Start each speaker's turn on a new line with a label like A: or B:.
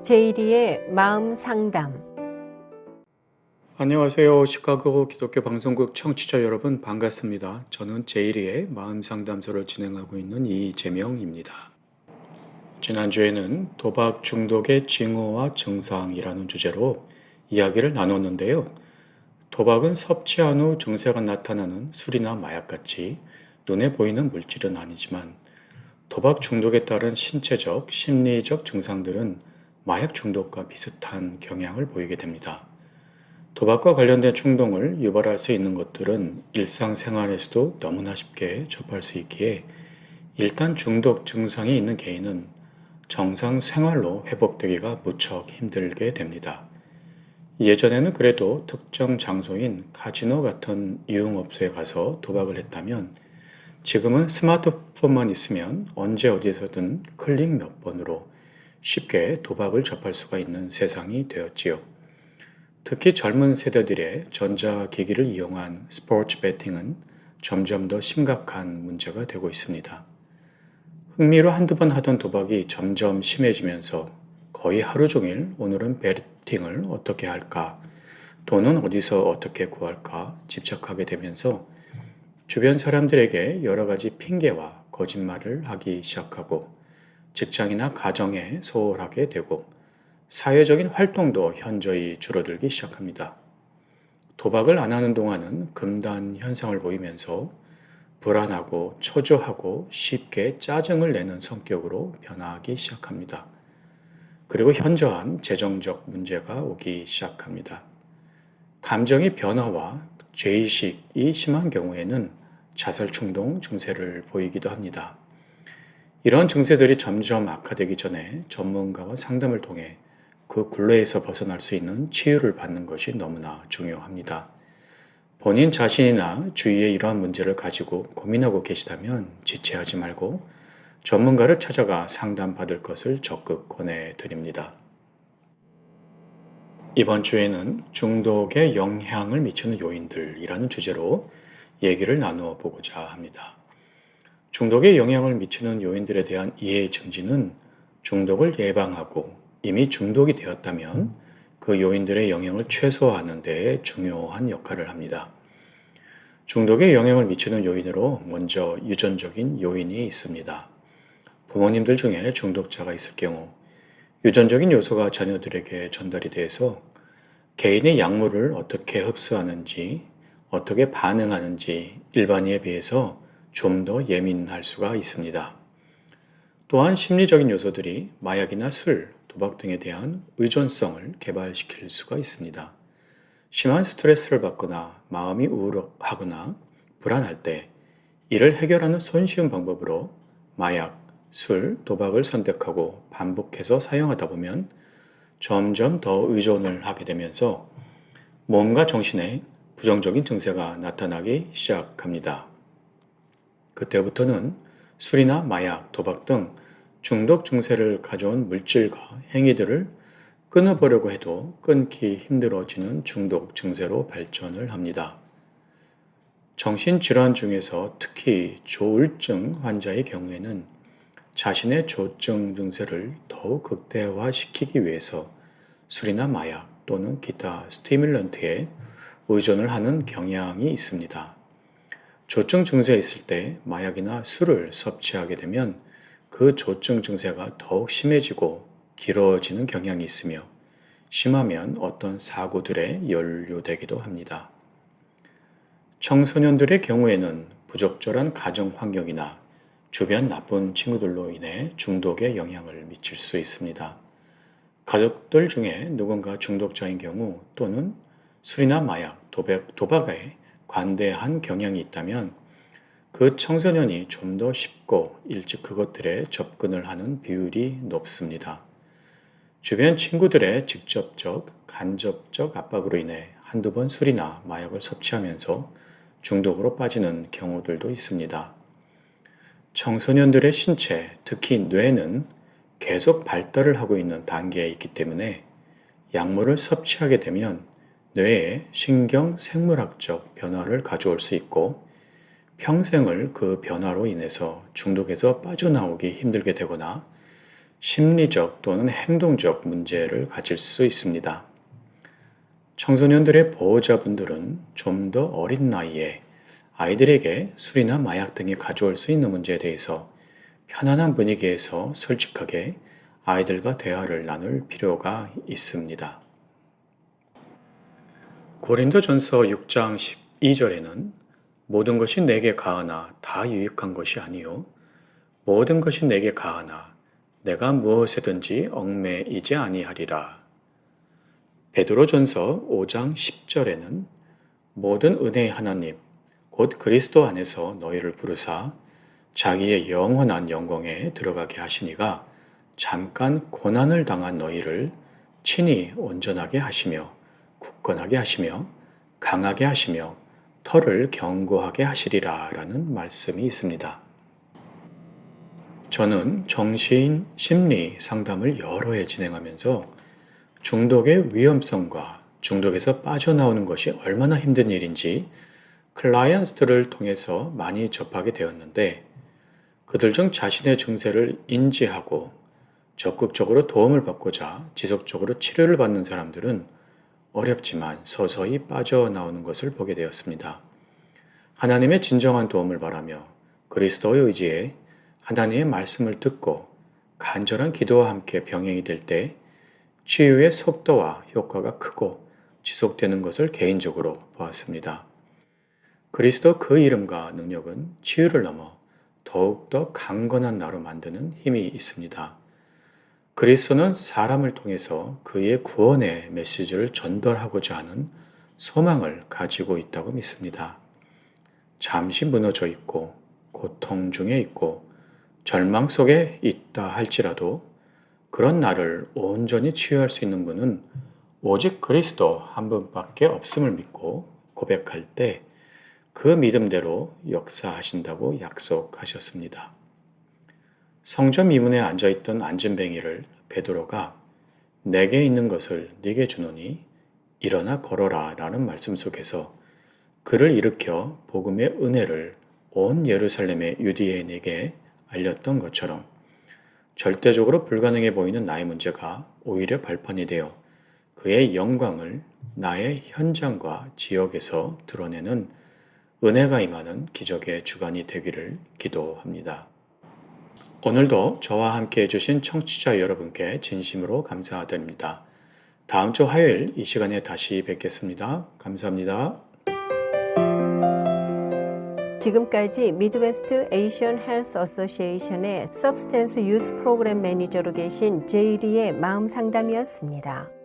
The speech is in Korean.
A: 제이리의 마음 상담.
B: 안녕하세요. 시카고 기독교 방송국 청취자 여러분 반갑습니다. 저는 제이리의 마음 상담소를 진행하고 있는 이재명입니다. 지난주에는 도박 중독의 징후와 증상이라는 주제로 이야기를 나눴는데요. 도박은 섭취한 후 증세가 나타나는 술이나 마약같이 눈에 보이는 물질은 아니지만 도박 중독에 따른 신체적, 심리적 증상들은 마약 중독과 비슷한 경향을 보이게 됩니다. 도박과 관련된 충동을 유발할 수 있는 것들은 일상생활에서도 너무나 쉽게 접할 수 있기에 일단 중독 증상이 있는 개인은 정상 생활로 회복되기가 무척 힘들게 됩니다. 예전에는 그래도 특정 장소인 카지노 같은 유흥업소에 가서 도박을 했다면 지금은 스마트폰만 있으면 언제 어디서든 클릭 몇 번으로 쉽게 도박을 접할 수가 있는 세상이 되었지요. 특히 젊은 세대들의 전자기기를 이용한 스포츠 베팅은 점점 더 심각한 문제가 되고 있습니다. 흥미로 한두 번 하던 도박이 점점 심해지면서 거의 하루 종일 오늘은 베팅을 어떻게 할까, 돈은 어디서 어떻게 구할까 집착하게 되면서 주변 사람들에게 여러 가지 핑계와 거짓말을 하기 시작하고 직장이나 가정에 소홀하게 되고 사회적인 활동도 현저히 줄어들기 시작합니다. 도박을 안 하는 동안은 금단 현상을 보이면서 불안하고 초조하고 쉽게 짜증을 내는 성격으로 변화하기 시작합니다. 그리고 현저한 재정적 문제가 오기 시작합니다. 감정의 변화와 죄의식이 심한 경우에는 자살 충동 증세를 보이기도 합니다. 이런 증세들이 점점 악화되기 전에 전문가와 상담을 통해 그 굴레에서 벗어날 수 있는 치유를 받는 것이 너무나 중요합니다. 본인 자신이나 주위에 이러한 문제를 가지고 고민하고 계시다면 지체하지 말고 전문가를 찾아가 상담받을 것을 적극 권해드립니다. 이번 주에는 중독에 영향을 미치는 요인들이라는 주제로 얘기를 나누어 보고자 합니다. 중독에 영향을 미치는 요인들에 대한 이해 증진은 중독을 예방하고 이미 중독이 되었다면 그 요인들의 영향을 최소화하는 데 중요한 역할을 합니다. 중독에 영향을 미치는 요인으로 먼저 유전적인 요인이 있습니다. 부모님들 중에 중독자가 있을 경우 유전적인 요소가 자녀들에게 전달이 돼서 개인의 약물을 어떻게 흡수하는지, 어떻게 반응하는지 일반인에 비해서 좀 더 예민할 수가 있습니다. 또한 심리적인 요소들이 마약이나 술, 도박 등에 대한 의존성을 개발시킬 수가 있습니다. 심한 스트레스를 받거나 마음이 우울하거나 불안할 때 이를 해결하는 손쉬운 방법으로 마약, 술, 도박을 선택하고 반복해서 사용하다 보면 점점 더 의존을 하게 되면서 몸과 정신에 부정적인 증세가 나타나기 시작합니다. 그때부터는 술이나 마약, 도박 등 중독 증세를 가져온 물질과 행위들을 끊어보려고 해도 끊기 힘들어지는 중독 증세로 발전을 합니다. 정신질환 중에서 특히 조울증 환자의 경우에는 자신의 조증 증세를 더욱 극대화시키기 위해서 술이나 마약 또는 기타 스티뮬런트에 의존을 하는 경향이 있습니다. 조증 증세가 있을 때 마약이나 술을 섭취하게 되면 그 조증 증세가 더욱 심해지고 길어지는 경향이 있으며 심하면 어떤 사고들에 연루되기도 합니다. 청소년들의 경우에는 부적절한 가정 환경이나 주변 나쁜 친구들로 인해 중독에 영향을 미칠 수 있습니다. 가족들 중에 누군가 중독자인 경우 또는 술이나 마약, 도박에 관대한 경향이 있다면 그 청소년이 좀 더 쉽고 일찍 그것들에 접근을 하는 비율이 높습니다. 주변 친구들의 직접적, 간접적 압박으로 인해 한두 번 술이나 마약을 섭취하면서 중독으로 빠지는 경우들도 있습니다. 청소년들의 신체, 특히 뇌는 계속 발달을 하고 있는 단계에 있기 때문에 약물을 섭취하게 되면 뇌에 신경 생물학적 변화를 가져올 수 있고 평생을 그 변화로 인해서 중독에서 빠져나오기 힘들게 되거나 심리적 또는 행동적 문제를 가질 수 있습니다. 청소년들의 보호자분들은 좀 더 어린 나이에 아이들에게 술이나 마약 등이 가져올 수 있는 문제에 대해서 편안한 분위기에서 솔직하게 아이들과 대화를 나눌 필요가 있습니다. 고린도전서 6장 12절에는 모든 것이 내게 가하나 다 유익한 것이 아니요 모든 것이 내게 가하나 내가 무엇에든지 얽매이지 아니하리라. 베드로전서 5장 10절에는 모든 은혜의 하나님 곧 그리스도 안에서 너희를 부르사 자기의 영원한 영광에 들어가게 하시니가 잠깐 고난을 당한 너희를 친히 온전하게 하시며 굳건하게 하시며 강하게 하시며 터를 견고하게 하시리라 라는 말씀이 있습니다. 저는 정신 심리 상담을 여러 해 진행하면서 중독의 위험성과 중독에서 빠져나오는 것이 얼마나 힘든 일인지 클라이언트들을 통해서 많이 접하게 되었는데 그들 중 자신의 증세를 인지하고 적극적으로 도움을 받고자 지속적으로 치료를 받는 사람들은 어렵지만 서서히 빠져나오는 것을 보게 되었습니다. 하나님의 진정한 도움을 바라며 그리스도의 의지에 하나님의 말씀을 듣고 간절한 기도와 함께 병행이 될 때 치유의 속도와 효과가 크고 지속되는 것을 개인적으로 보았습니다. 그리스도 그 이름과 능력은 치유를 넘어 더욱더 강건한 나로 만드는 힘이 있습니다. 그리스도는 사람을 통해서 그의 구원의 메시지를 전달하고자 하는 소망을 가지고 있다고 믿습니다. 잠시 무너져 있고 고통 중에 있고 절망 속에 있다 할지라도 그런 나를 온전히 치유할 수 있는 분은 오직 그리스도 한 분밖에 없음을 믿고 고백할 때 그 믿음대로 역사하신다고 약속하셨습니다. 성전 이문에 앉아있던 안진뱅이를 베드로가 내게 있는 것을 네게 주노니 일어나 걸어라 라는 말씀 속에서 그를 일으켜 복음의 은혜를 온 예루살렘의 유대인에게 알렸던 것처럼 절대적으로 불가능해 보이는 나의 문제가 오히려 발판이 되어 그의 영광을 나의 현장과 지역에서 드러내는 은혜가 임하는 기적의 주간이 되기를 기도합니다. 오늘도 저와 함께 해주신 청취자 여러분께 진심으로 감사드립니다. 다음 주 화요일 이 시간에 다시 뵙겠습니다. 감사합니다.
A: 지금까지 미드웨스트 에이션 헬스 어소시에이션의 서브스텐스 유스 프로그램 매니저로 계신 제이리의 마음 상담이었습니다.